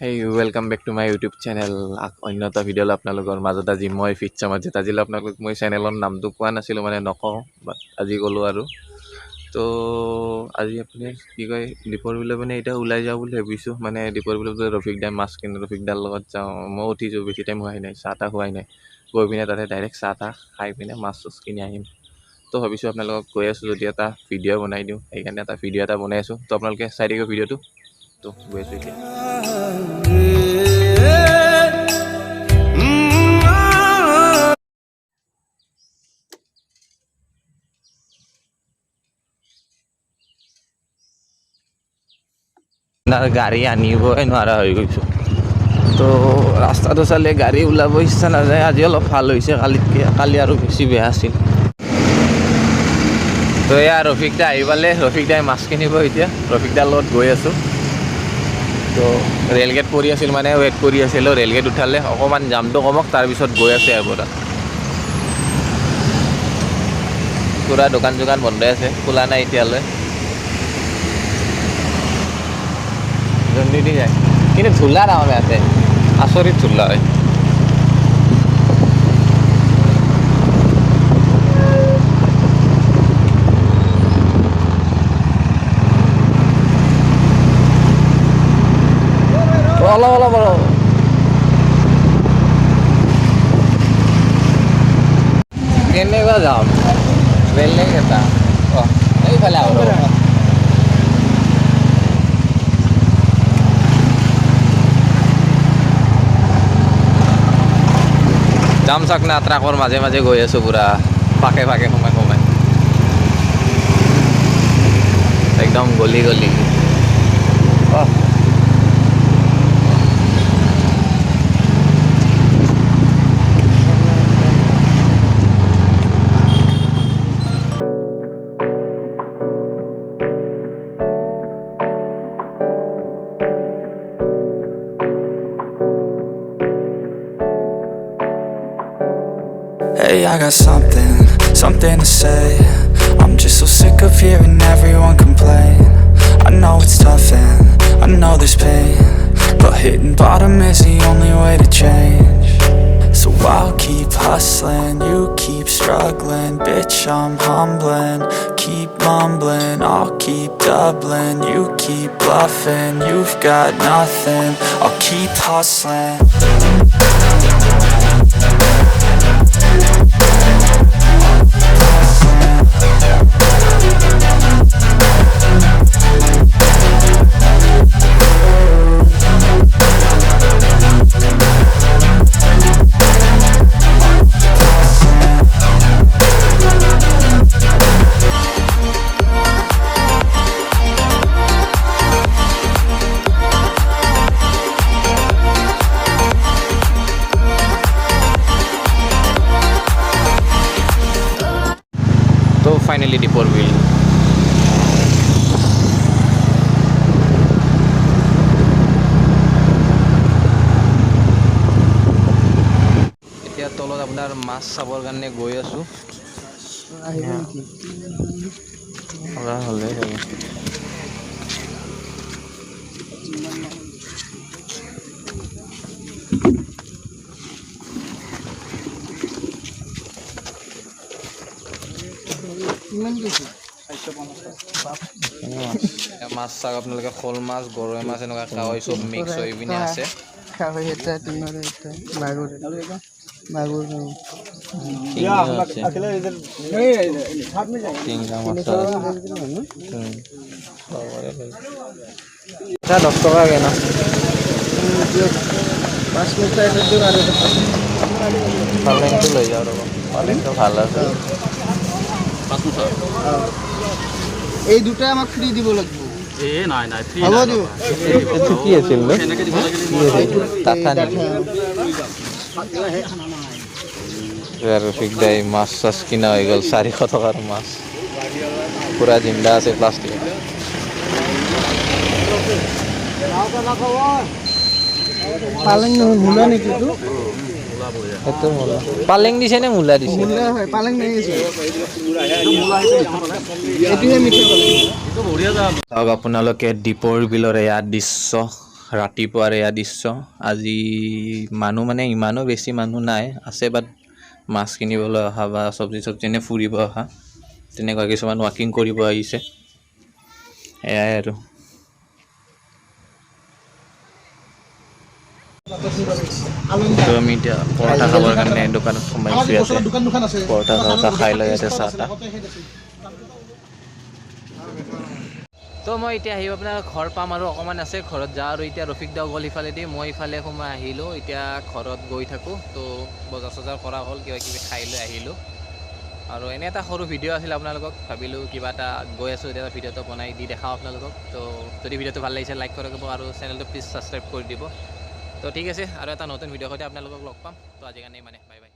Hey, welcome back to my YouTube channel. অন্য এটা ভিডিঅ'লৈ আপোনালোকৰ মাজত আজি মই ফিটছা মাজত আজিলৈ আপোনালোক মই চেনেলৰ নামটো কোৱা নাছিলোঁ মানে নকওঁ বাট আজি ক'লোঁ আৰু তো আজি আপুনি কি কয় দীপৰ বিলৰ মানে এতিয়া ওলাই যাওঁ বুলি ভাবিছোঁ মানে দীপৰ বিলত ৰফিক দাই মাছ কিনে ৰফিক দাৰ লগত যাওঁ মই উঠিছোঁ বেছি টাইম হোৱাই নাই চাহ তাহ খোৱাই নাই গৈ পিনে তাতে ডাইৰেক্ট চাহ তাহ খাই পিনে মাছ চাছ কিনি আহিম তো ভাবিছোঁ আপোনালোকক কৈ আছোঁ যদি এটা ভিডিঅ' বনাই দিওঁ সেইকাৰণে এটা ভিডিঅ' এটা বনাই আছোঁ তো আপোনালোকে চাই দিব ভিডিঅ'টো তো গৈ আছোঁ এতিয়া গাড়ী আনিবই নোৱাৰা হৈ গৈছোঁ তো ৰাস্তাটো চালে গাড়ী ওলাব ইচ্ছা নাযায় আজি অলপ ভাল হৈছে কালি আৰু বেছি বেয়া আছিল তো এয়া ৰফিক দা আহি পালে ৰফিক দাই মাছ কিনিব এতিয়া ৰফিক দাৰ লগত গৈ আছোঁ তো ৰেলগেট পৰি আছিল মানে ৱেইট কৰি আছিলোঁ ৰেলগেট উঠালে অকণমান জামটো কমক তাৰপিছত গৈ আছে ইয়াৰ পৰা পূৰা দোকান চোকান বন্ধ আছে খোলা নাই এতিয়ালৈ জলদি যায় কিন্তু ঝোলা তাৰমানে আছে আচৰিত ঝোলা হয় অলপ অলপ অলপ কেনেকুৱা যাম বেলেগ এটা অঁ এইফালে আৰু যাম চাক না ট্ৰাকৰ মাজে মাজে গৈ আছোঁ পূৰা ফাকে ফাকে সোমাই সোমাই একদম গলি গলি অঁ Hey, I got something to say. I'm just so sick of hearing everyone complain. I know it's tough and I know there's pain, but hitting bottom is the only way to change. So I'll keep hustling, you keep struggling. Bitch, I'm humbling, keep mumbling. I'll keep doubling, you keep bluffing. You've got nothing, I'll keep hustling. তো finally দীপৰ বিল এতিয়া তলত আপোনাৰ মাছ চাবৰ কাৰণে গৈ আছোঁ হ'লে মাছ চাওক আপোনালোকে শ'ল মাছ গৰৈ মাছ এনেকুৱা কাৱৈ চব মিক্স হৈ পিনে আছে দহ টকা কেনা পালেংটো লৈ যাওঁ ৰ'ব পালেংটো ভাল আছে এই দুটাই আমাক ফ্ৰী দিব লাগিব কি আছিল ৰফিক দাই মাছ চাছ কিনা হৈ গ'ল 400 টকাৰ মাছ পূৰা জিন্দা আছে প্লাষ্টিক পালেং নহয় মূলা নেকি পালেং দিছে নে মূলা দিছে পালেং নাই এইটোহে মিঠা পালেং আপোনালোকে দীপৰ বিলৰ এয়া দৃশ্য ৰাতিপুৱাৰ এয়া দৃশ্য। আজি মানুহ মানে ইমানো বেছি মানুহ নাই আছে, বাট মাছ কিনিবলৈ অহা বা চব্জি এনে ফুৰিব অহা তেনেকুৱা কিছুমান ৱাকিং কৰিব আহিছে। এয়াই আৰু তো আমি এতিয়া পৰঠা খাবৰ কাৰণে দোকানত সোমাইছোঁ। ইয়াতে পৰঠা চৰঠা খাই লৈ ইয়াতে চাহ তাহ। তো মই এতিয়া আহি আপোনাৰ ঘৰ পাম আৰু অকণমান আছে ঘৰত যাওঁ আৰু এতিয়া ৰফিক দাও গ'ল ইফালেদি, মই ইফালে সোমাই আহিলোঁ। এতিয়া ঘৰত গৈ থাকোঁ। তো বজাৰ চজাৰ কৰা হ'ল, কিবা কিবি খাই লৈ আহিলোঁ। আৰু এনে এটা সৰু ভিডিঅ' আছিল আপোনালোকক, ভাবিলোঁ কিবা এটা গৈ আছোঁ এতিয়া ভিডিঅ'টো বনাই দি দেখাওঁ আপোনালোকক। তো যদি ভিডিঅ'টো ভাল লাগিছে লাইক কৰিব আৰু চেনেলটো প্লিজ ছাবস্ক্ৰাইব কৰি দিব। তো ঠিক আছে, আৰু এটা নতুন ভিডিঅ' সৈতে আপোনালোকক লগ পাম। তো আজিৰ কাৰণে মানে বাই বাই।